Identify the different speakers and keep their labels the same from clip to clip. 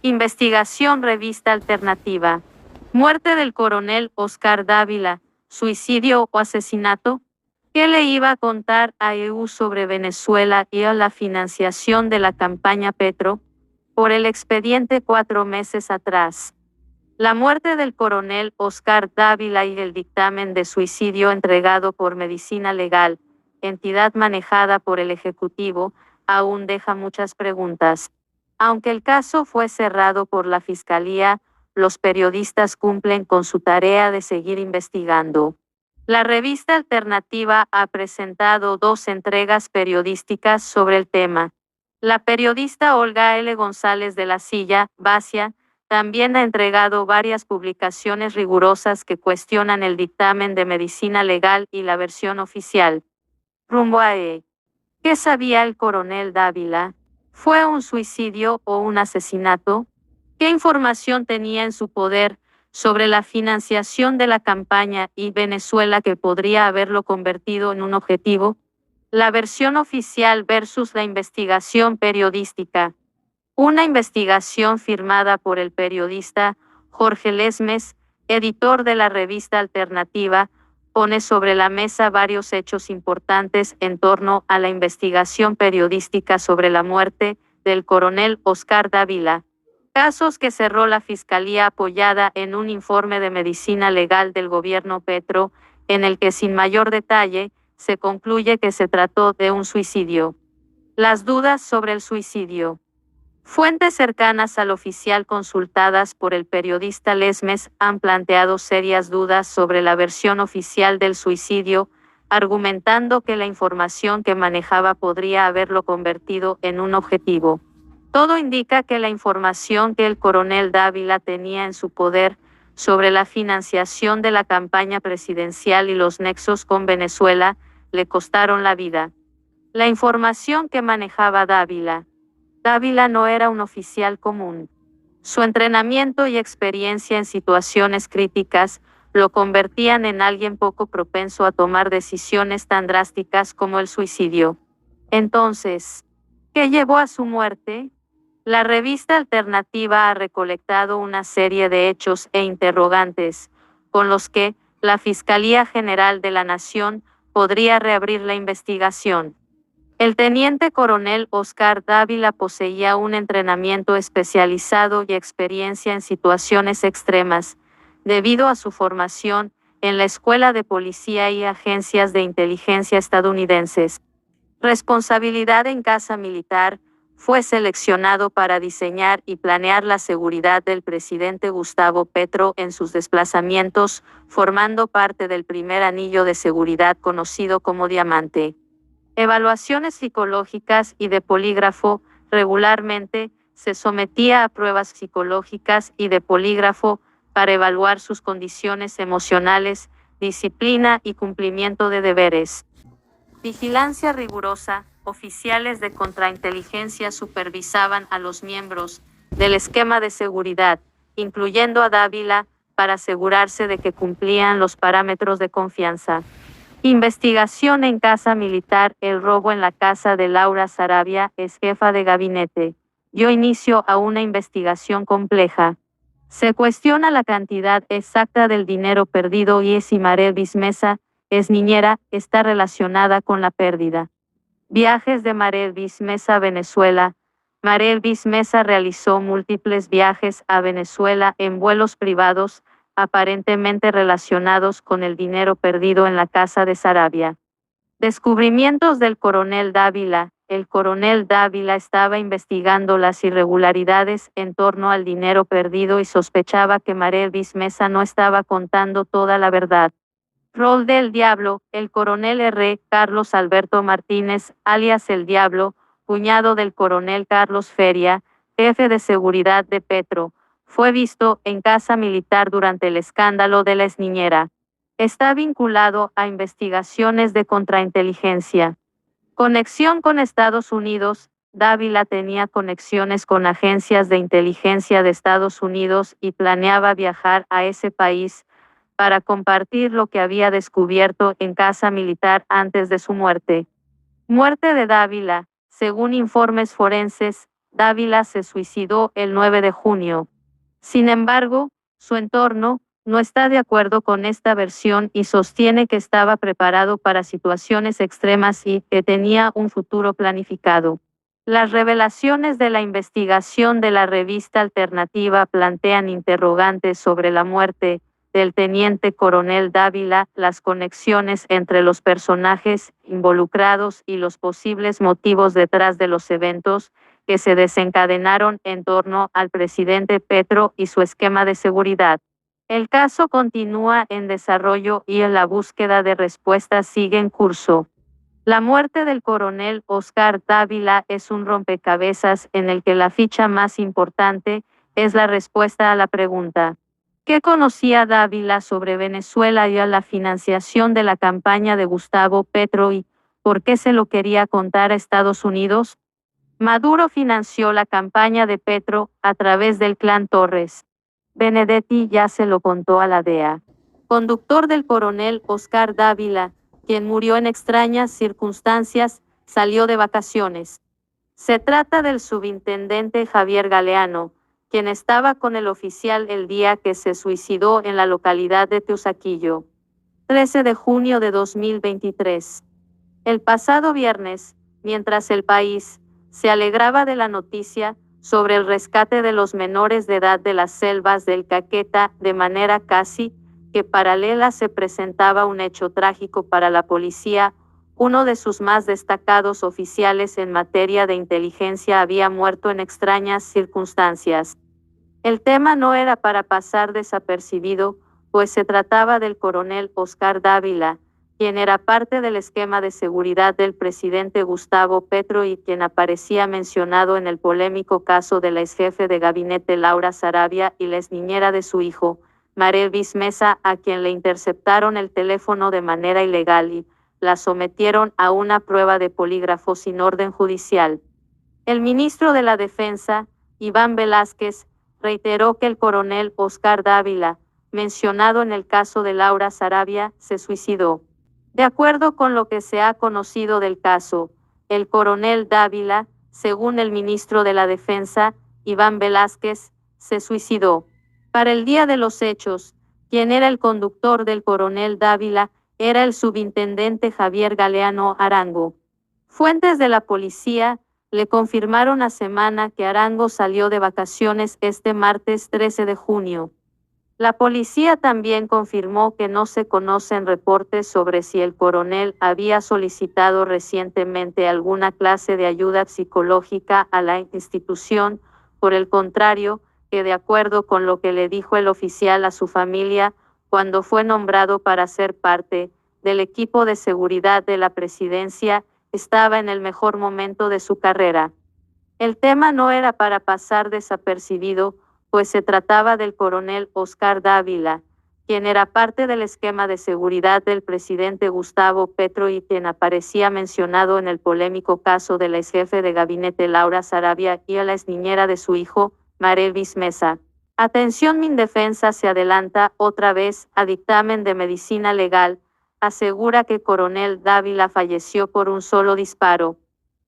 Speaker 1: Investigación Revista Alternativa. Muerte del coronel Oscar Dávila, suicidio o asesinato. ¿Qué le iba a contar a EU sobre Venezuela y a la financiación de la campaña Petro? Por el expediente 4 meses atrás. La muerte del coronel Oscar Dávila y el dictamen de suicidio entregado por Medicina Legal, entidad manejada por el Ejecutivo, aún deja muchas preguntas. Aunque el caso fue cerrado por la Fiscalía, los periodistas cumplen con su tarea de seguir investigando. La revista Alternativa ha presentado 2 entregas periodísticas sobre el tema. La periodista Olga L. González de la Silla, Basia, también ha entregado varias publicaciones rigurosas que cuestionan el dictamen de Medicina Legal y la versión oficial. Rumbo a E. ¿Qué sabía el coronel Dávila? ¿Fue un suicidio o un asesinato? ¿Qué información tenía en su poder sobre la financiación de la campaña y Venezuela que podría haberlo convertido en un objetivo? La versión oficial versus la investigación periodística. Una investigación firmada por el periodista Jorge Lesmes, editor de la revista Alternativa, pone sobre la mesa varios hechos importantes en torno a la investigación periodística sobre la muerte del coronel Oscar Dávila. Casos que cerró la Fiscalía apoyada en un informe de medicina legal del gobierno Petro, en el que sin mayor detalle, se concluye que se trató de un suicidio. Las dudas sobre el suicidio. Fuentes cercanas al oficial consultadas por el periodista Lesmes han planteado serias dudas sobre la versión oficial del suicidio, argumentando que la información que manejaba podría haberlo convertido en un objetivo. Todo indica que la información que el coronel Dávila tenía en su poder sobre la financiación de la campaña presidencial y los nexos con Venezuela le costaron la vida. La información que manejaba Dávila. Dávila no era un oficial común. Su entrenamiento y experiencia en situaciones críticas lo convertían en alguien poco propenso a tomar decisiones tan drásticas como el suicidio. Entonces, ¿qué llevó a su muerte? La revista Alternativa ha recolectado una serie de hechos e interrogantes, con los que la Fiscalía General de la Nación podría reabrir la investigación. El teniente coronel Oscar Dávila poseía un entrenamiento especializado y experiencia en situaciones extremas, debido a su formación en la Escuela de Policía y agencias de inteligencia estadounidenses. Responsabilidad en Casa Militar, fue seleccionado para diseñar y planear la seguridad del presidente Gustavo Petro en sus desplazamientos, formando parte del primer anillo de seguridad conocido como Diamante. Evaluaciones psicológicas y de polígrafo. Regularmente se sometía a pruebas psicológicas y de polígrafo para evaluar sus condiciones emocionales, disciplina y cumplimiento de deberes. Vigilancia rigurosa. Oficiales de contrainteligencia supervisaban a los miembros del esquema de seguridad, incluyendo a Dávila, para asegurarse de que cumplían los parámetros de confianza. Investigación en Casa Militar. El robo en la casa de Laura Sarabia, es jefa de gabinete. Dio inicio a una investigación compleja. Se cuestiona la cantidad exacta del dinero perdido y si Marelvis Mesa, es niñera, está relacionada con la pérdida. Viajes de Marelvis Mesa a Venezuela. Marelvis Mesa realizó múltiples viajes a Venezuela en vuelos privados, aparentemente relacionados con el dinero perdido en la casa de Sarabia. Descubrimientos del coronel Dávila. El coronel Dávila estaba investigando las irregularidades en torno al dinero perdido y sospechaba que Marelvis Mesa no estaba contando toda la verdad. Rol del Diablo. El coronel R. Carlos Alberto Martínez, alias El Diablo, cuñado del coronel Carlos Feria, jefe de seguridad de Petro, fue visto en Casa Militar durante el escándalo de la exniñera. Está vinculado a investigaciones de contrainteligencia. Conexión con Estados Unidos. Dávila tenía conexiones con agencias de inteligencia de Estados Unidos y planeaba viajar a ese país para compartir lo que había descubierto en Casa Militar antes de su muerte. Muerte de Dávila. Según informes forenses, Dávila se suicidó el 9 de junio. Sin embargo, su entorno no está de acuerdo con esta versión y sostiene que estaba preparado para situaciones extremas y que tenía un futuro planificado. Las revelaciones de la investigación de la revista Alternativa plantean interrogantes sobre la muerte del teniente coronel Dávila, las conexiones entre los personajes involucrados y los posibles motivos detrás de los eventos que se desencadenaron en torno al presidente Petro y su esquema de seguridad. El caso continúa en desarrollo y en la búsqueda de respuestas sigue en curso. La muerte del coronel Oscar Dávila es un rompecabezas en el que la ficha más importante es la respuesta a la pregunta: ¿qué conocía Dávila sobre Venezuela y a la financiación de la campaña de Gustavo Petro y por qué se lo quería contar a Estados Unidos? Maduro financió la campaña de Petro a través del clan Torres. Benedetti ya se lo contó a la DEA. Conductor del coronel Oscar Dávila, quien murió en extrañas circunstancias, salió de vacaciones. Se trata del subintendente Javier Galeano, quien estaba con el oficial el día que se suicidó en la localidad de Teusaquillo. 13 de junio de 2023. El pasado viernes, mientras el país se alegraba de la noticia sobre el rescate de los menores de edad de las selvas del Caquetá, de manera casi que paralela se presentaba un hecho trágico para la policía. Uno de sus más destacados oficiales en materia de inteligencia había muerto en extrañas circunstancias. El tema no era para pasar desapercibido, pues se trataba del coronel Oscar Dávila, quien era parte del esquema de seguridad del presidente Gustavo Petro y quien aparecía mencionado en el polémico caso de la exjefe de gabinete Laura Sarabia y la exniñera de su hijo, Marelvis Mesa, a quien le interceptaron el teléfono de manera ilegal y la sometieron a una prueba de polígrafo sin orden judicial. El ministro de la Defensa, Iván Velázquez, reiteró que el coronel Oscar Dávila, mencionado en el caso de Laura Sarabia, se suicidó. De acuerdo con lo que se ha conocido del caso, el coronel Dávila, según el ministro de la Defensa, Iván Velázquez, se suicidó. Para el día de los hechos, quien era el conductor del coronel Dávila era el subintendente Javier Galeano Arango. Fuentes de la policía le confirmaron a Semana que Arango salió de vacaciones este martes 13 de junio. La policía también confirmó que no se conocen reportes sobre si el coronel había solicitado recientemente alguna clase de ayuda psicológica a la institución. Por el contrario, que de acuerdo con lo que le dijo el oficial a su familia cuando fue nombrado para ser parte del equipo de seguridad de la presidencia, estaba en el mejor momento de su carrera. El tema no era para pasar desapercibido, pues se trataba del coronel Oscar Dávila, quien era parte del esquema de seguridad del presidente Gustavo Petro y quien aparecía mencionado en el polémico caso de la exjefe de gabinete Laura Sarabia y a la exniñera de su hijo, Marelvis Mesa. Atención, Mindefensa se adelanta otra vez a dictamen de medicina legal, asegura que coronel Dávila falleció por un solo disparo.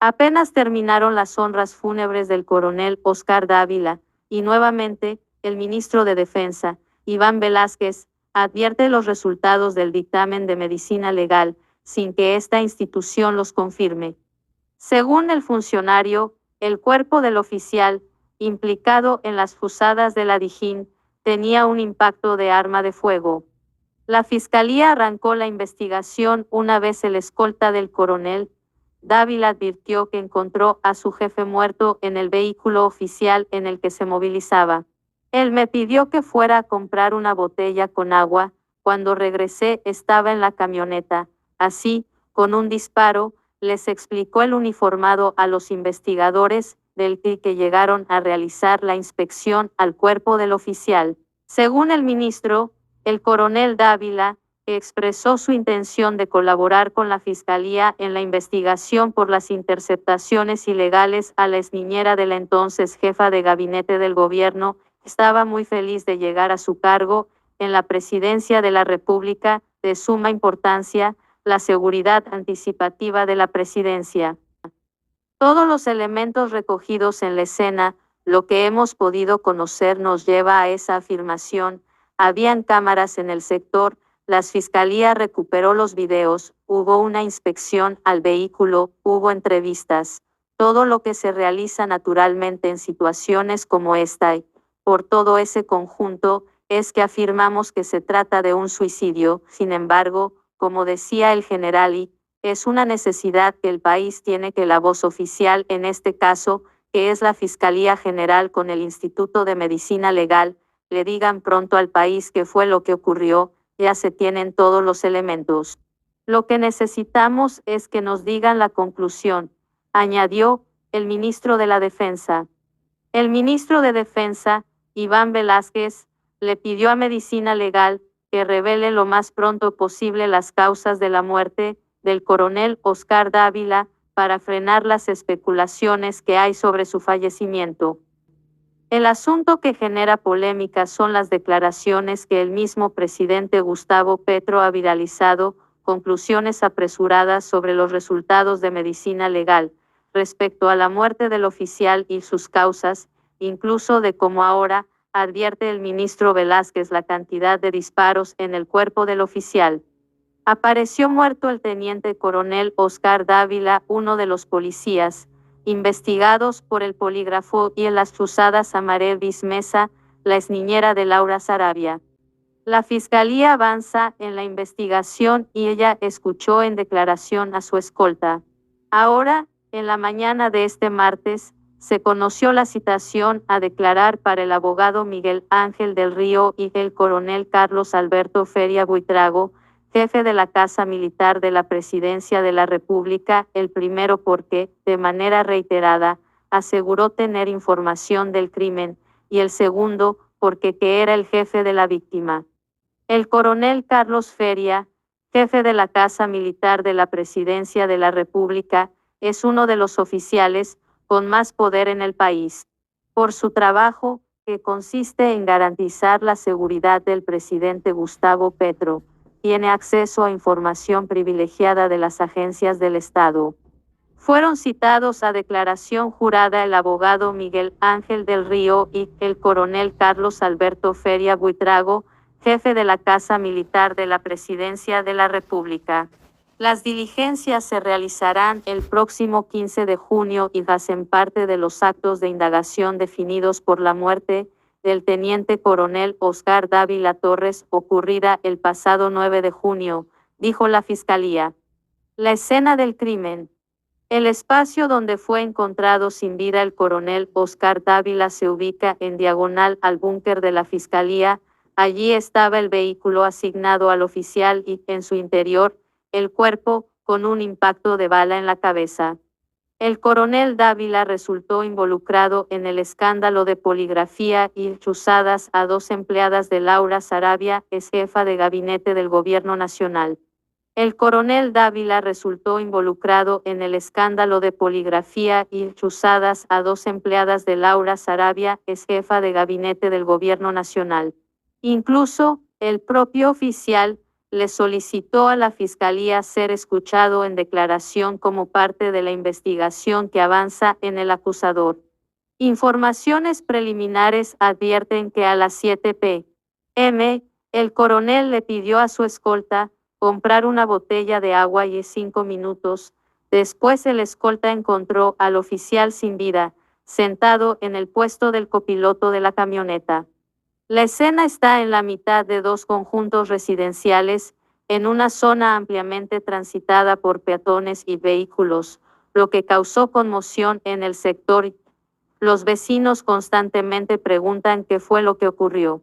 Speaker 1: Apenas terminaron las honras fúnebres del coronel Oscar Dávila, y nuevamente, el ministro de Defensa, Iván Velázquez, advierte los resultados del dictamen de medicina legal, sin que esta institución los confirme. Según el funcionario, el cuerpo del oficial, implicado en las fusadas de la Dijín, tenía un impacto de arma de fuego. La fiscalía arrancó la investigación una vez el escolta del coronel Dávila advirtió que encontró a su jefe muerto en el vehículo oficial en el que se movilizaba. Él me pidió que fuera a comprar una botella con agua. Cuando regresé estaba en la camioneta. Así, con un disparo, les explicó el uniformado a los investigadores del CRI que llegaron a realizar la inspección al cuerpo del oficial. Según el ministro, el coronel Dávila expresó su intención de colaborar con la Fiscalía en la investigación por las interceptaciones ilegales a la exniñera de la entonces jefa de gabinete del gobierno. Estaba muy feliz de llegar a su cargo en la presidencia de la República, de suma importancia la seguridad anticipativa de la presidencia. Todos los elementos recogidos en la escena, lo que hemos podido conocer nos lleva a esa afirmación. Habían cámaras en el sector, la fiscalía recuperó los videos, hubo una inspección al vehículo, hubo entrevistas. Todo lo que se realiza naturalmente en situaciones como esta y, por todo ese conjunto, es que afirmamos que se trata de un suicidio. Sin embargo, como decía el general I, es una necesidad que el país tiene que la voz oficial, en este caso, que es la Fiscalía General con el Instituto de Medicina Legal, le digan pronto al país qué fue lo que ocurrió, ya se tienen todos los elementos. Lo que necesitamos es que nos digan la conclusión, añadió el ministro de la Defensa. El ministro de Defensa, Iván Velázquez, le pidió a Medicina Legal que revele lo más pronto posible las causas de la muerte del coronel Oscar Dávila para frenar las especulaciones que hay sobre su fallecimiento. El asunto que genera polémica son las declaraciones que el mismo presidente Gustavo Petro ha viralizado, conclusiones apresuradas sobre los resultados de medicina legal, respecto a la muerte del oficial y sus causas, incluso de cómo ahora, advierte el ministro Velázquez, la cantidad de disparos en el cuerpo del oficial. Apareció muerto el teniente coronel Oscar Dávila, uno de los policías investigados por el polígrafo y en las cruzadas a Marevis Mesa, la exniñera de Laura Sarabia. La fiscalía avanza en la investigación y ella escuchó en declaración a su escolta. Ahora, en la mañana de este martes, se conoció la citación a declarar para el abogado Miguel Ángel del Río y el coronel Carlos Alberto Feria Buitrago, jefe de la Casa Militar de la Presidencia de la República, el primero porque, de manera reiterada, aseguró tener información del crimen, y el segundo porque que era el jefe de la víctima. El coronel Carlos Feria, jefe de la Casa Militar de la Presidencia de la República, es uno de los oficiales con más poder en el país. Por su trabajo, que consiste en garantizar la seguridad del presidente Gustavo Petro, tiene acceso a información privilegiada de las agencias del Estado. Fueron citados a declaración jurada el abogado Miguel Ángel del Río y el coronel Carlos Alberto Feria Buitrago, jefe de la Casa Militar de la Presidencia de la República. Las diligencias se realizarán el próximo 15 de junio y hacen parte de los actos de indagación definidos por la muerte del teniente coronel Oscar Dávila Torres, ocurrida el pasado 9 de junio, dijo la Fiscalía. La escena del crimen. El espacio donde fue encontrado sin vida el coronel Oscar Dávila se ubica en diagonal al búnker de la Fiscalía. Allí estaba el vehículo asignado al oficial y, en su interior, el cuerpo, con un impacto de bala en la cabeza. El coronel Dávila resultó involucrado en el escándalo de poligrafía y chuzadas a dos empleadas de Laura Sarabia, ex jefa de gabinete del Gobierno Nacional. El coronel Dávila resultó involucrado en el escándalo de poligrafía y chuzadas a dos empleadas de Laura Sarabia, ex jefa de gabinete del Gobierno Nacional. Incluso, el propio oficial le solicitó a la Fiscalía ser escuchado en declaración como parte de la investigación que avanza en el acusador. Informaciones preliminares advierten que a las 7 p.m., el coronel le pidió a su escolta comprar una botella de agua y 5 minutos. Después el escolta encontró al oficial sin vida, sentado en el puesto del copiloto de la camioneta. La escena está en la mitad de dos conjuntos residenciales, en una zona ampliamente transitada por peatones y vehículos, lo que causó conmoción en el sector. Los vecinos constantemente preguntan qué fue lo que ocurrió.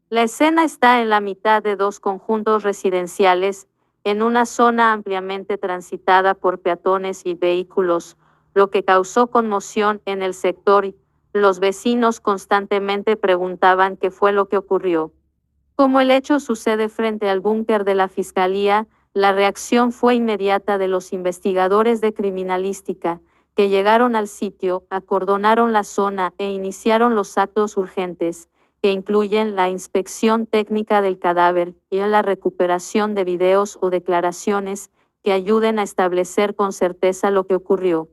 Speaker 1: La escena está en la mitad de dos conjuntos residenciales, en una zona ampliamente transitada por peatones y vehículos, lo que causó conmoción en el sector. Los vecinos constantemente preguntaban qué fue lo que ocurrió. Como el hecho sucede frente al búnker de la Fiscalía, la reacción fue inmediata de los investigadores de criminalística, que llegaron al sitio, acordonaron la zona e iniciaron los actos urgentes, que incluyen la inspección técnica del cadáver y la recuperación de videos o declaraciones que ayuden a establecer con certeza lo que ocurrió.